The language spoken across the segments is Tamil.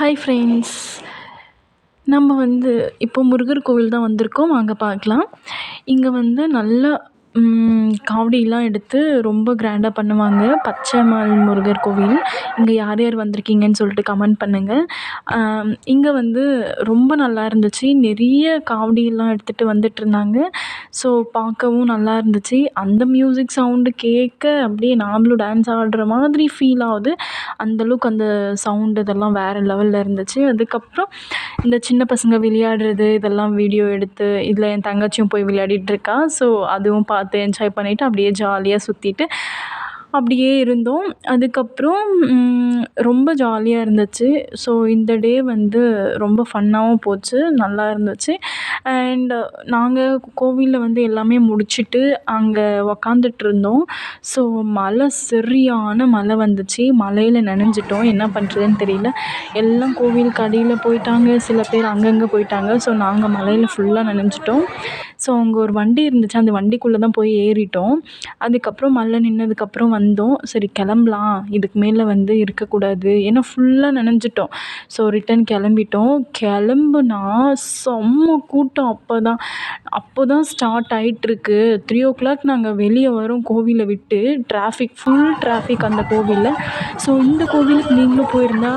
Hi friends. நம்ம இப்போ முருகர் கோவில் தான் வந்திருக்கோம். வாங்க பார்க்கலாம். இங்கே நல்லா காவடிலாம் எடுத்து ரொம்ப கிராண்டாக பண்ணுவாங்க. பச்சைமலை முருகர் கோவில். இங்கே யார் யார் வந்திருக்கீங்கன்னு சொல்லிட்டு கமெண்ட் பண்ணுங்கள். இங்கே ரொம்ப நல்லா இருந்துச்சு. நிறைய காவடியெல்லாம் எடுத்துகிட்டு வந்துட்டுருந்தாங்க. ஸோ பார்க்கவும் நல்லா இருந்துச்சு. அந்த மியூசிக் சவுண்டு கேட்க அப்படியே நாமளும் டான்ஸ் ஆடுற மாதிரி ஃபீல் ஆகுது. அந்தளவுக்கு அந்த சவுண்டு இதெல்லாம் வேறு லெவலில் இருந்துச்சு. அதுக்கப்புறம் இந்த சின்ன பசங்க விளையாடுறது இதெல்லாம் வீடியோ எடுத்து இதில் என் தங்கச்சியும் போய் விளையாடிட்டுருக்கா. ஸோ அதுவும் பார்த்து என்ஜாய் பண்ணிவிட்டு அப்படியே ஜாலியாக சுற்றிட்டு அப்படியே இருந்தோம். அதுக்கப்புறம் ரொம்ப ஜாலியாக இருந்துச்சு. ஸோ இந்த டே ரொம்ப ஃபன்னாகவும் போச்சு. நல்லா இருந்துச்சு. அண்ட் நாங்கள் கோவிலில் எல்லாமே முடிச்சுட்டு அங்கே உக்காந்துட்ருந்தோம். ஸோ மழை சரியான மழை வந்துச்சு. மழையில் நனைஞ்சிட்டோம். என்ன பண்ணுறதுன்னு தெரியல. எல்லாம் கோவிலுக்கு அடியில் போயிட்டாங்க. சில பேர் அங்கங்கே போயிட்டாங்க. ஸோ நாங்கள் மழையில் ஃபுல்லாக நனைஞ்சிட்டோம். ஸோ அங்கே ஒரு வண்டி இருந்துச்சு. அந்த வண்டிக்குள்ளே தான் போய் ஏறிட்டோம். அதுக்கப்புறம் மழை நின்னதுக்கப்புறம் வந்தோம். சரி கிளம்பலாம். இதுக்கு மேலே இருக்கக்கூடாது. ஏன்னா ஃபுல்லாக நனைஞ்சிட்டோம். ஸோ ரிட்டன் கிளம்பிட்டோம். கிளம்புனா செம்ம கூட்டம். அப்போ தான் ஸ்டார்ட் ஆகிட்டுருக்கு. 3 o'clock நாங்கள் வெளியே வரோம் கோவிலை விட்டு. ஃபுல் டிராஃபிக் அந்த கோவிலில். ஸோ இந்த கோவிலுக்கு நீங்களும் போயிருந்தா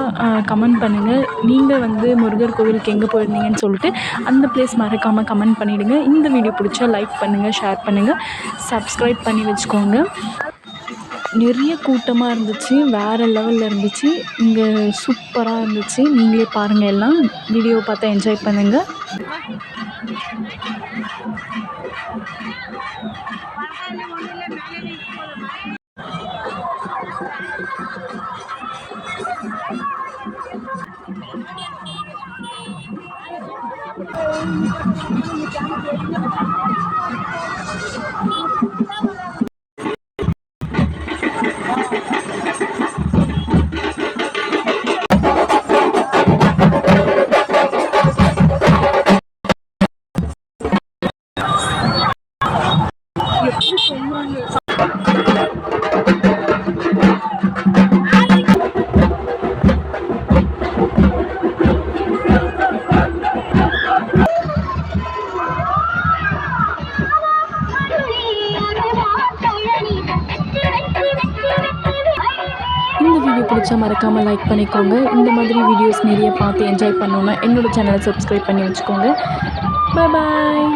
கமெண்ட் பண்ணுங்கள். நீங்கள் முருகர் கோவிலுக்கு எங்கே போயிருந்தீங்கன்னு சொல்லிட்டு அந்த பிளேஸ் மறக்காமல் கமெண்ட் பண்ணிவிடுங்க. இந்த வீடியோ பிடிச்சா லைக் பண்ணுங்கள், ஷேர் பண்ணுங்கள், சப்ஸ்கிரைப் பண்ணி வச்சுக்கோங்க. நிறைய கூட்டமாக இருந்துச்சு. வேறு லெவலில் இருந்துச்சு. இங்கே சூப்பராக இருந்துச்சு. நீங்களே பாருங்கள். எல்லாம் வீடியோ பார்த்தா என்ஜாய் பண்ணுங்கள். இந்த வீடியோ பிடிச்சா மறக்காமல் லைக் பண்ணிக்கோங்க. இந்த மாதிரி வீடியோஸ் நிறைய பார்த்து என்ஜாய் பண்ணணுன்னா என்னோடய சேனலை சப்ஸ்கிரைப் பண்ணி வச்சுக்கோங்க. பாய்.